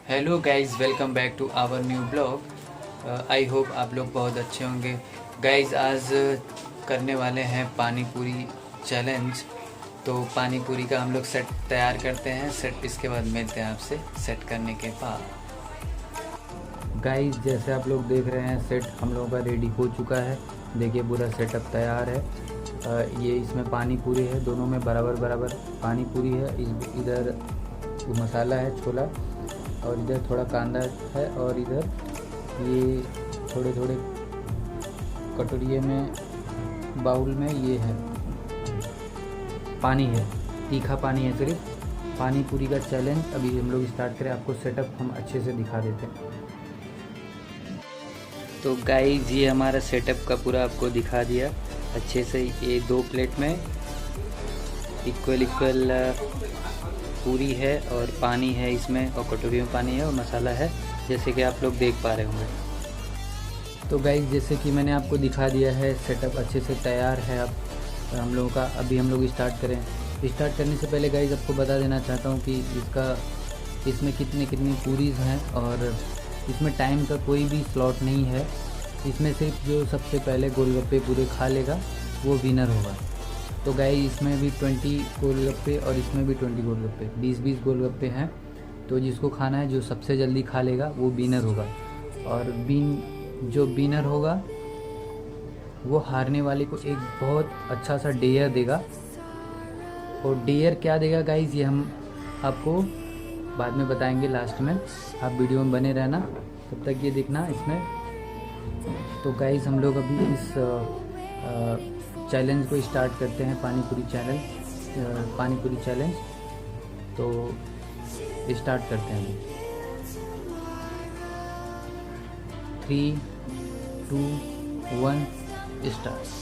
Hello guys, welcome back to our new blog. I hope आप लोग बहुत अच्छे होंगे। गाइज़ आज करने वाले हैं पानी पूरी चैलेंज। तो पानी पूरी का हम लोग सेट तैयार करते हैं। सेट इसके बाद मिलते हैं आपसे सेट करने के बाद। गाइज़ जैसे आप लोग देख रहे हैं सेट हम लोगों का रेडी हो चुका है। देखिए पूरा सेटअप तैयार है। ये इसमें पानी पूरी है, दोनों में बराबर बराबर पानी पूरी है। इधर मसाला है छोला, और इधर थोड़ा कांदा है, और इधर ये थोड़े थोड़े कटोरिए में बाउल में ये है पानी है, तीखा पानी है। सिर्फ पानी पूरी का चैलेंज अभी हम लोग स्टार्ट करें। आपको सेटअप हम अच्छे से दिखा देते हैं। तो गाइस ये हमारा सेटअप का पूरा आपको दिखा दिया अच्छे से। ये 2 प्लेट में इक्वल पूरी है और पानी है इसमें, और कटोरी में पानी है और मसाला है, जैसे कि आप लोग देख पा रहे होंगे। तो गाइस जैसे कि मैंने आपको दिखा दिया है सेटअप अच्छे से तैयार है। अब हम लोगों का अभी हम लोग स्टार्ट करें। स्टार्ट करने से पहले गाइस आपको बता देना चाहता हूँ कि इसमें कितनी पूरीज़ हैं, और इसमें टाइम का कोई भी स्लॉट नहीं है। इसमें सिर्फ जो सबसे पहले गोलगप्पे पूरे खा लेगा वो विनर होगा। तो गाइस इसमें भी 20 गोलगप्पे और इसमें भी 20 गोलगप्पे, 20-20 गोलगप्पे हैं। तो जिसको खाना है, जो सबसे जल्दी खा लेगा वो विनर होगा। और जो विनर होगा वो हारने वाले को एक बहुत अच्छा सा डेयर देगा। और डेयर क्या देगा गाइस ये हम आपको बाद में बताएंगे लास्ट में। आप वीडियो में बने रहना, तब तक ये देखना इसमें। तो गाइस हम लोग अभी इस चैलेंज को स्टार्ट करते हैं, पानी पूरी चैलेंज। तो स्टार्ट करते हैं। 3, 2, 1 start.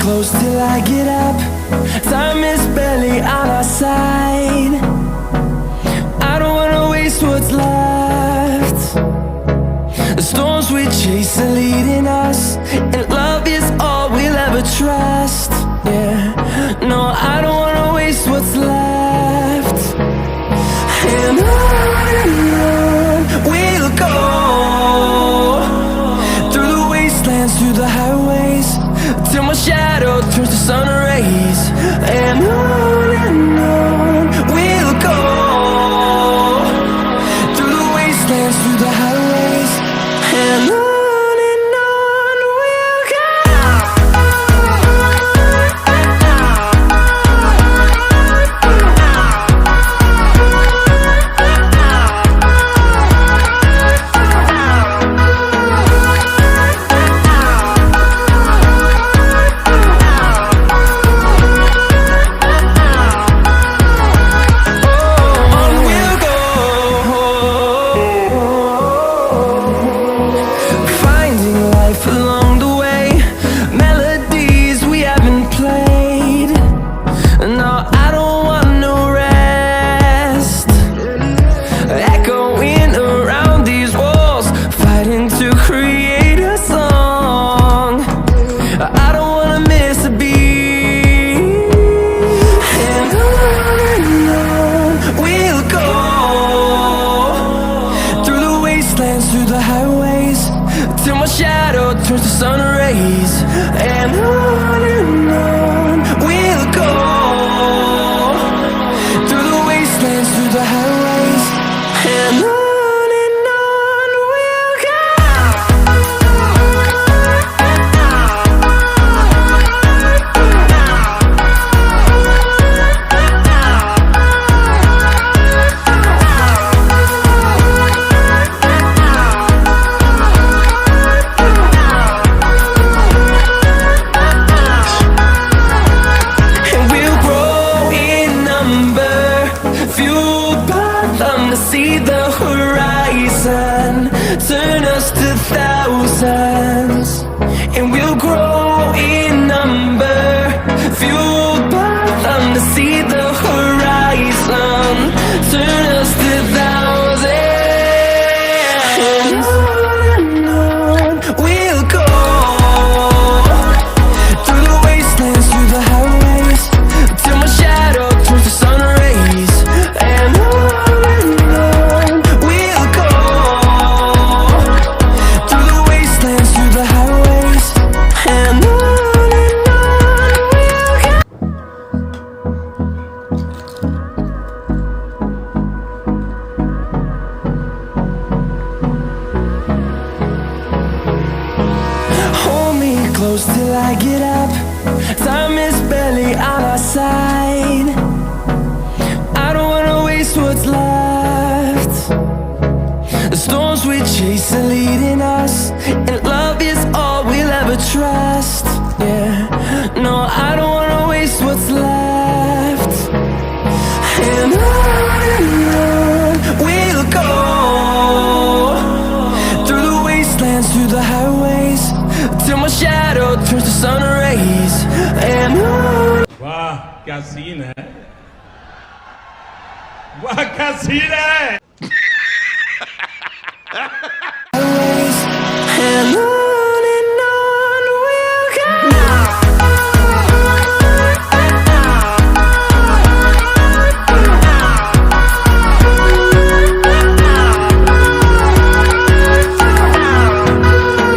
Close till I get up. Time is barely on our side. I don't wanna waste what's left. The storms we chase are leading us, and love is all we'll ever trust. Yeah, no, I don't wanna waste what's left. And on we'll go, through the wastelands, through the highways, till my shadow turns to sun rays. And on we'll go, through the wastelands, through the highways, and on we'll go. through the highways till my shadow turns to sun rays. And on we'll go through the wastelands, through the highways, and on we'll go. See the horizon turn us to thousands, and we'll grow in number, fueled by them. To see the horizon turn us to thousands, and on we'll go through the wastelands, through the highways, till my shadow turns to sun rays. And close till I get up. Time is barely on our side. I don't wanna waste what's left. The storms we chase are leading us, and love is all we'll ever trust. Yeah, no, I don't wanna waste what's left. And on we'll go through the wastelands, through the highways, till my shadow turns to sun rays. And on. वाह क्या scene है, वाह क्या scene है. And on we'll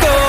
go.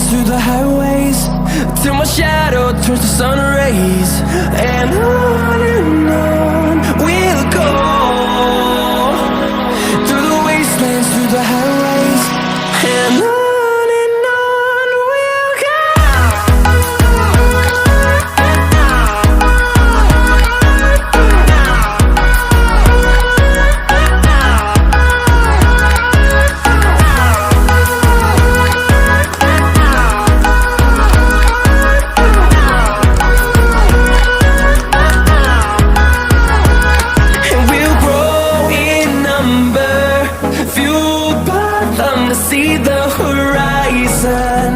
Through the highways till my shadow turns to sun rays. And on we'll go through the wastelands, through the highways, and on we'll go. See the horizon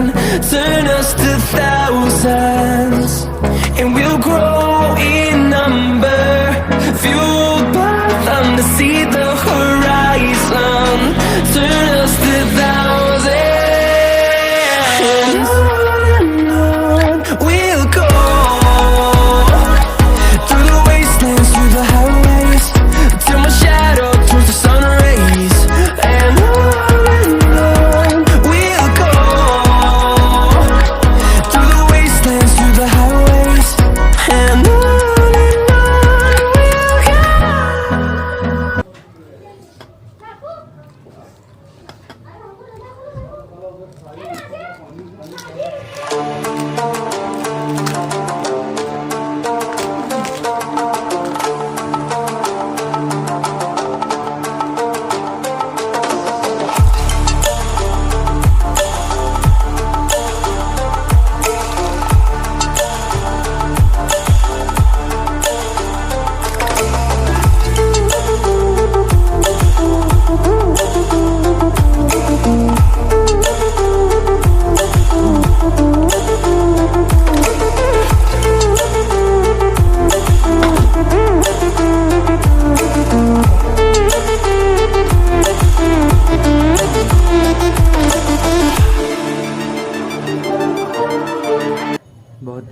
turn us to thousands, and we'll grow in number, fueled by them. To see the horizon turn us to thousands, and on we'll go through the wastelands, through the highways, till my shadow turns to sun rays. And on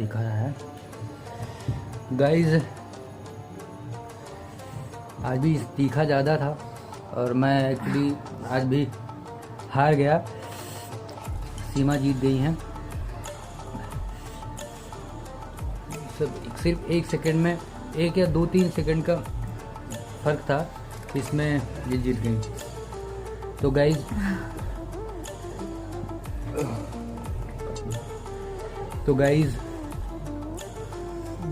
दिखा रहा है। Guys आज भी तीखा ज़्यादा था और मैं एक्चुअली आज भी हार गया, सीमा जीत गई हैं। सिर्फ 1 सेकंड में, 1 या 2-3 सेकंड का फ़र्क था, इसमें ये जीत गई। तो गाइज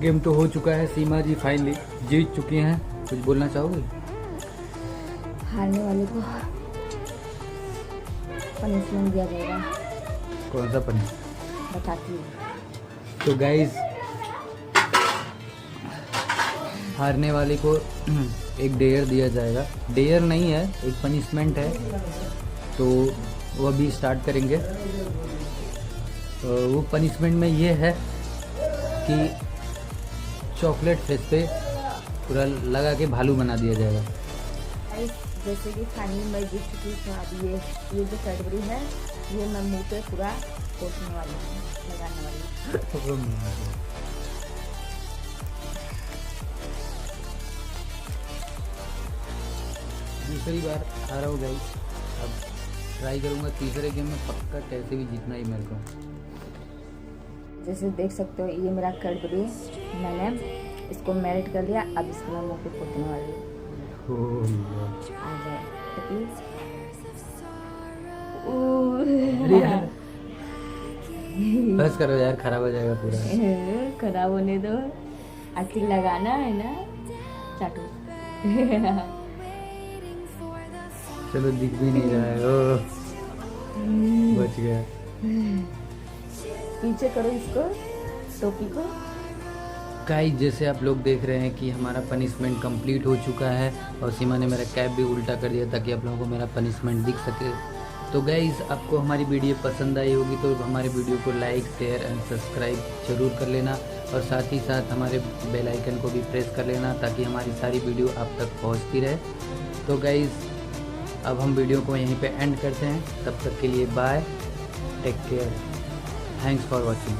गेम तो हो चुका है, सीमा जी फाइनली जीत चुकी हैं। कुछ बोलना चाहोगे? हारने वाले को पनिशमेंट दिया जाएगा। कौन सा पनिशमेंट बताती हूँ। तो गाइज हारने वाले को एक डेयर दिया जाएगा। डेयर नहीं है, एक पनिशमेंट है, तो वो अभी स्टार्ट करेंगे। तो वो पनिशमेंट में ये है कि चॉकलेट फेस पे पूरा लगा के भालू बना दिया जाएगा। जैसे कि फाइनली मैं जीत चुकी हूँ। अब ये जो कैडबरी है ये मैं मुँह पे पूरा पोतने वाली हूँ, लगाने वाली हूँ। दूसरी बार आ रहा हूँ गाइस, अब ट्राई करूँगा तीसरे गेम में पक्का कैसे भी जीतना ही मेरे को। जैसे देख सकते हो ये मेरा कैडबरी, मैंने इसको मेल्ट कर लिया। अब इसको मैं मुँह पे पोतने वाली हूँ। आ जाए तो प्लीज। अरे यार बस करो यार, खराब हो जाएगा पूरा। खराब होने दो, आखिर लगाना है ना, चाटू। चलो दिख भी नहीं रहा है, ओ बच गया। पीछे करो इसको, टोपी को। गाइस जैसे आप लोग देख रहे हैं कि हमारा पनिशमेंट कंप्लीट हो चुका है और सीमा ने मेरा कैप भी उल्टा कर दिया ताकि आप लोगों को मेरा पनिशमेंट दिख सके। तो गाइस आपको हमारी वीडियो पसंद आई होगी तो हमारे वीडियो को लाइक, शेयर एंड सब्सक्राइब जरूर कर लेना और साथ ही साथ हमारे बेल आइकन को भी प्रेस कर लेना ताकि हमारी सारी वीडियो आप तक पहुंचती रहे। तो गाइस अब हम वीडियो को यहीं पे एंड करते हैं, तब तक के लिए bye, take care, thanks for watching.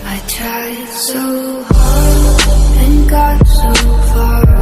I tried so hard and got